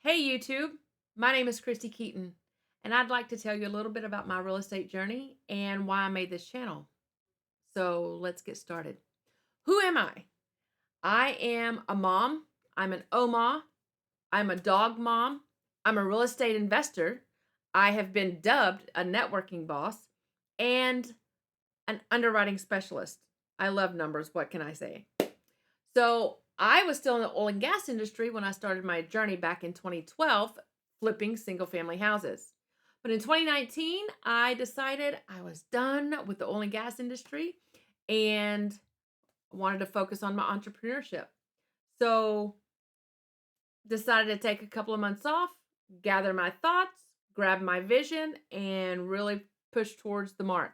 Hey YouTube, my name is Christy Keaton, and I'd like to tell you a little bit about my real estate journey and why I made this channel. So let's get started. Who am I? I am a mom. I'm an OMA. I'm a dog mom. I'm a real estate investor. I have been dubbed a networking boss and an underwriting specialist. I love numbers. What can I say? So I was still in the oil and gas industry when I started my journey back in 2012, flipping single family houses. But in 2019, I decided I was done with the oil and gas industry and wanted to focus on my entrepreneurship. So decided to take a couple of months off, gather my thoughts, grab my vision, and really push towards the mark.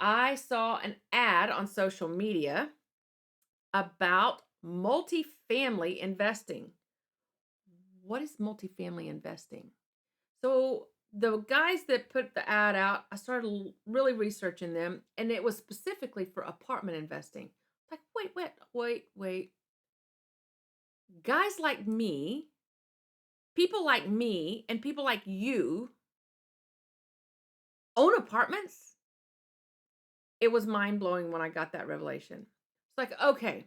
I saw an ad on social media about multifamily investing. What is multifamily investing? So the guys that put the ad out, I started really researching them, and it was specifically for apartment investing. Like, wait. Guys like me, people like me, and people like you own apartments? It was mind blowing when I got that revelation. It's like, okay.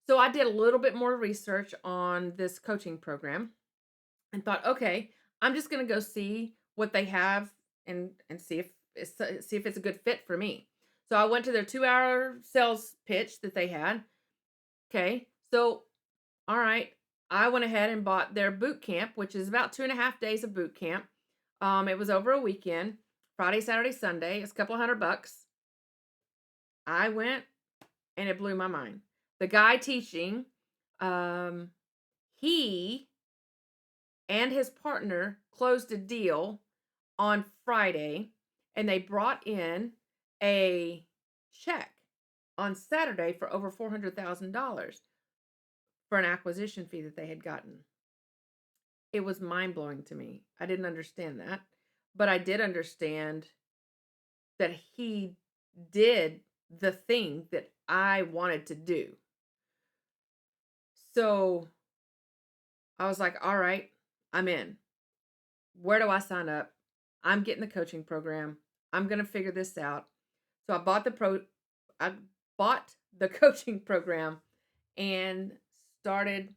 So I did a little bit more research on this coaching program and thought, okay, I'm just gonna go see what they have and see if it's a good fit for me. So I went to their 2 hour sales pitch that they had. Okay, so all right, I went ahead and bought their boot camp, which is about 2.5 days of boot camp. It was over a weekend, Friday, Saturday, Sunday. It's a couple of $100. I went and it blew my mind. The guy teaching, um, he and his partner closed a deal on Friday, and they brought in a check on Saturday for over $400,000 for an acquisition fee that they had gotten. It was mind blowing to me. I didn't understand that, but I did understand that he did the thing that I wanted to do. So I was like, all right, I'm in. Where do I sign up? I'm getting the coaching program. I'm going to figure this out. So I bought the coaching program and started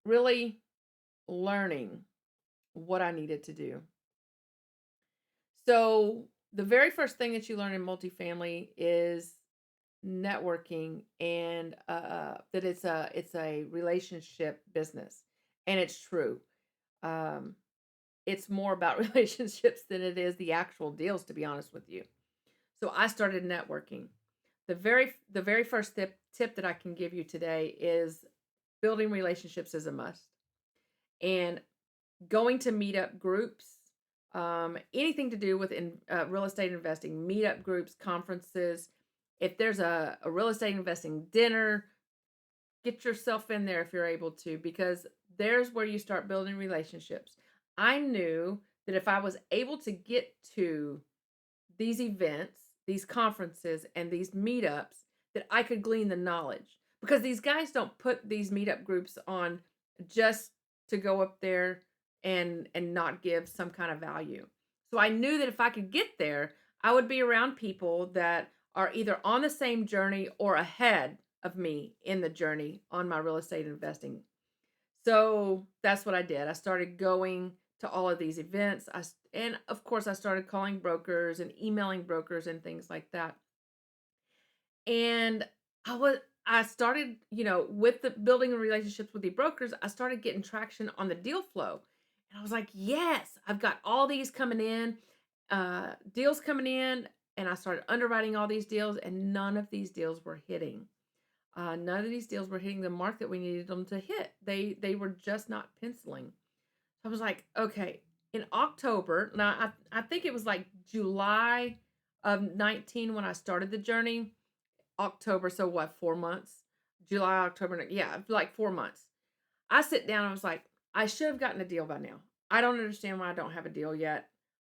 really learning what I needed to do. So the very first thing that you learn in multifamily is networking and that it's a relationship business, and it's true. Um, it's more about relationships than it is the actual deals, to be honest with you. So I started networking. The very first tip that I can give you today is building relationships is a must. And going to meetup groups, anything to do with real estate investing, meetup groups, conferences. If there's a real estate investing dinner, get yourself in there if you're able to, because there's where you start building relationships. I knew that if I was able to get to these events, these conferences, and these meetups, that I could glean the knowledge, because these guys don't put these meetup groups on just to go up there and not give some kind of value. So I knew that if I could get there, I would be around people that are either on the same journey or ahead of me in the journey on my real estate investing. So that's what I did. I started going to all of these events. And of course, I started calling brokers and emailing brokers and things like that. And I started, with the building relationships with the brokers, I started getting traction on the deal flow. And I was like, yes, I've got all these coming in, deals coming in. And I started underwriting all these deals, and none of these deals were hitting. None of these deals were hitting the mark that we needed them to hit. They were just not penciling. I was like, okay, in October, now I think it was like July of 19 when I started the journey. October, so what, 4 months? July, October, yeah, like 4 months. I sit down and I was like, I should have gotten a deal by now. I don't understand why I don't have a deal yet.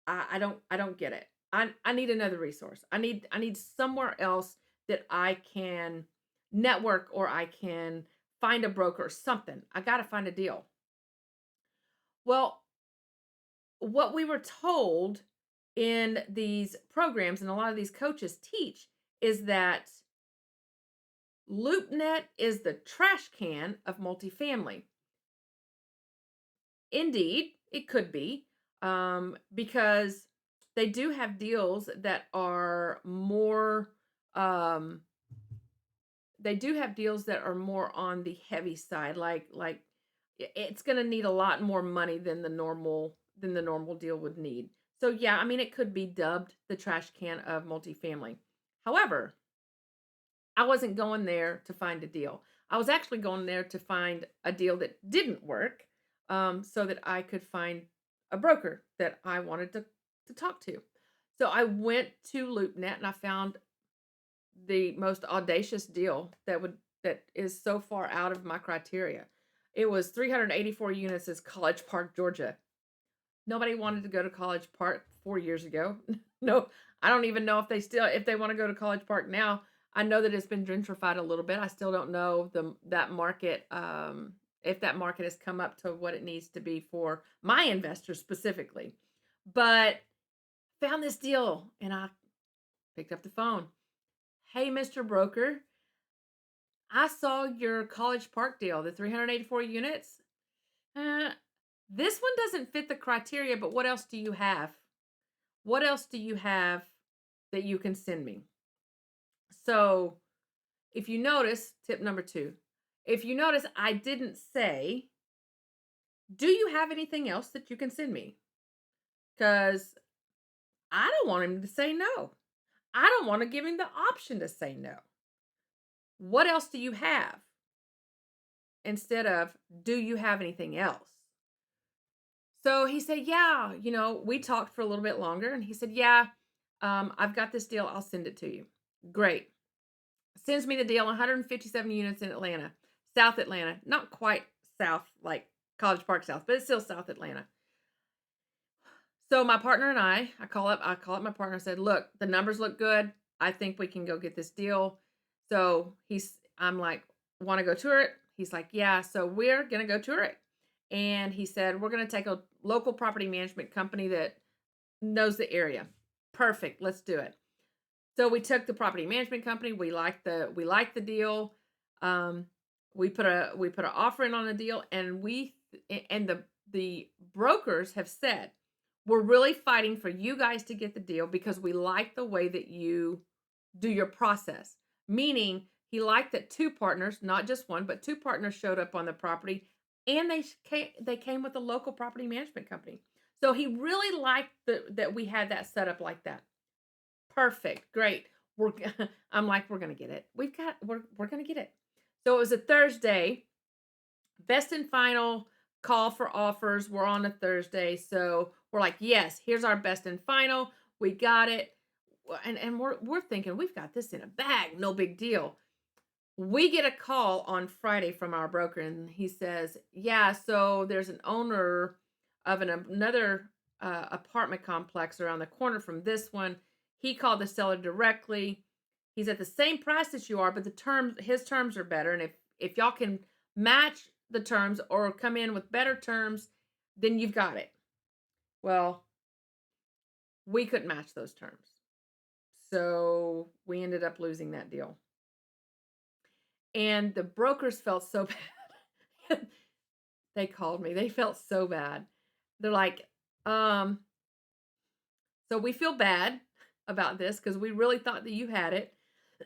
I don't get it. I need another resource. I need somewhere else that I can network, or I can find a broker or something. I got to find a deal. Well, what we were told in these programs and a lot of these coaches teach is that LoopNet is the trash can of multifamily. Indeed, it could be, because they do have deals that are more, um, they do have deals that are more on the heavy side, like it's going to need a lot more money than the normal deal would need. So yeah, I mean it could be dubbed the trash can of multifamily. However, I wasn't going there to find a deal. I was actually going there to find a deal that didn't work, so that I could find a broker that I wanted to talk to. So I went to LoopNet and I found the most audacious deal that is so far out of my criteria. It was 384 units as College Park, Georgia. Nobody wanted to go to College Park 4 years ago. No, I don't even know if they wanna go to College Park now. I know that it's been gentrified a little bit. I still don't know that market, if that market has come up to what it needs to be for my investors specifically. But found this deal and I picked up the phone. "Hey, Mr. Broker, I saw your College Park deal, the 384 units. Uh, this one doesn't fit the criteria, but what else do you have? What else do you have that you can send me?" So, if you notice, tip number 2, if you notice, I didn't say, "Do you have anything else that you can send me?" Because I don't want him to say no. I don't want to give him the option to say no. What else do you have? Instead of, "Do you have anything else?" So he said, "Yeah." We talked for a little bit longer and he said, "Yeah, I've got this deal. I'll send it to you." Great. Sends me the deal, 157 units in Atlanta, South Atlanta, not quite south, like College Park South, but it's still South Atlanta. So my partner and I call up my partner and said, "Look, the numbers look good. I think we can go get this deal." I'm like, "Want to go tour it?" He's like, "Yeah." So we're gonna go tour it. And he said, "We're gonna take a local property management company that knows the area." Perfect. Let's do it. So we took the property management company. We liked the deal. Um, we put an offer in on the deal, and the brokers have said, "We're really fighting for you guys to get the deal because we like the way that you do your process." Meaning, he liked that two partners, not just one, but two partners showed up on the property, and they came with a local property management company. So he really liked that we had that set up like that. Perfect. Great. I'm like, "We're gonna get it. We're gonna get it." So it was a Thursday. Best and final call for offers were on a Thursday. So we're like, "Yes, here's our best and final. We got it." And we're thinking we've got this in a bag. No big deal. We get a call on Friday from our broker, and he says, "Yeah, so there's an owner of another apartment complex around the corner from this one. He called the seller directly. He's at the same price as you are, but his terms are better. And if y'all can match the terms or come in with better terms, then you've got it." Well, we couldn't match those terms, so we ended up losing that deal. And the brokers felt so bad. They called me. They felt so bad. They're like, um, "So we feel bad about this because we really thought that you had it."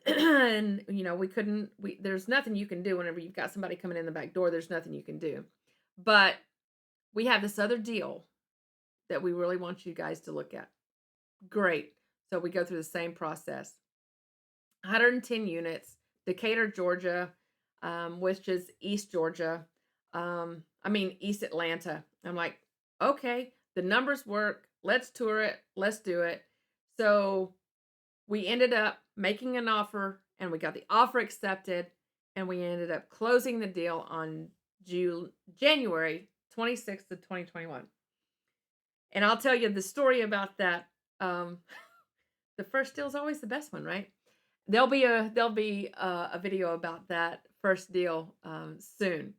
And we couldn't there's nothing you can do whenever you've got somebody coming in the back door. There's nothing you can do. But we have this other deal that we really want you guys to look at. Great. So we go through the same process. 110 units, Decatur, Georgia, which is East Georgia. East Atlanta. I'm like, "Okay, the numbers work. Let's tour it. Let's do it." So we ended up making an offer and we got the offer accepted and we ended up closing the deal on January 26th of 2021. And I'll tell you the story about that. Um, the first deal is always the best one, right? There'll be a video about that first deal soon.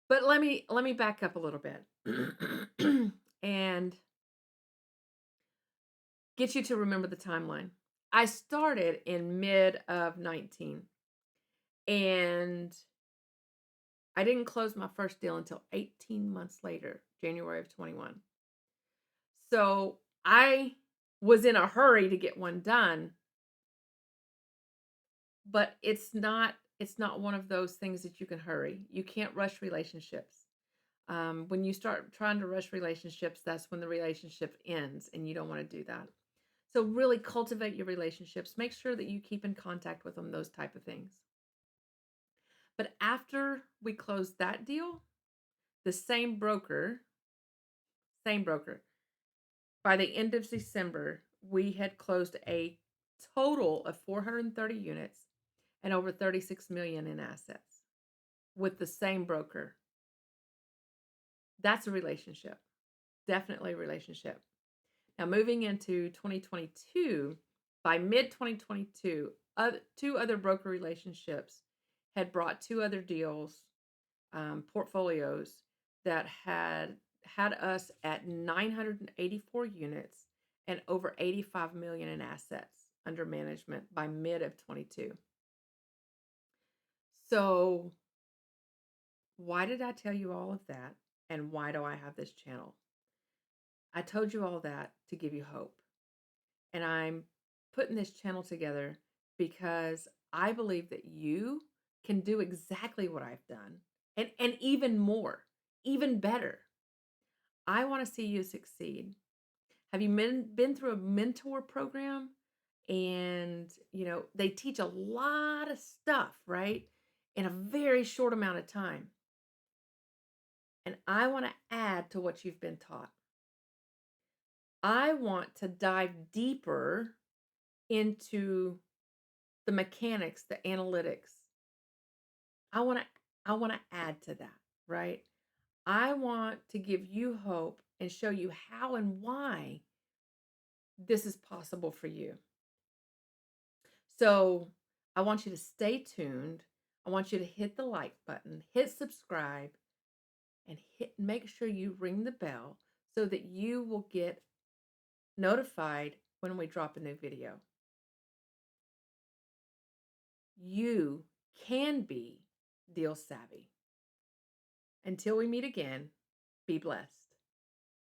But let me back up a little bit and get you to remember the timeline. I started in mid of 19 and I didn't close my first deal until 18 months later, January of 21. So I was in a hurry to get one done, but it's not one of those things that you can hurry. You can't rush relationships. When you start trying to rush relationships, that's when the relationship ends, and you don't want to do that. So really cultivate your relationships. Make sure that you keep in contact with them, those type of things. But after we closed that deal, the same broker, by the end of December, we had closed a total of 430 units and over 36 million in assets with the same broker. That's a relationship. Definitely a relationship. Now, moving into 2022, by mid 2022, two other broker relationships had brought two other deals, portfolios that had us at 984 units and over 85 million in assets under management by mid of 22. So, why did I tell you all of that? And why do I have this channel? I told you all that to give you hope. And I'm putting this channel together because I believe that you can do exactly what I've done and even more, even better. I want to see you succeed. Have you been through a mentor program? And, they teach a lot of stuff, right? In a very short amount of time. And I want to add to what you've been taught. I want to dive deeper into the mechanics, the analytics. I want to I want to add to that, right? I want to give you hope and show you how and why this is possible for you. So, I want you to stay tuned. I want you to hit the like button, hit subscribe, and make sure you ring the bell so that you will get notified when we drop a new video. You can be deal savvy. Until we meet again, be blessed.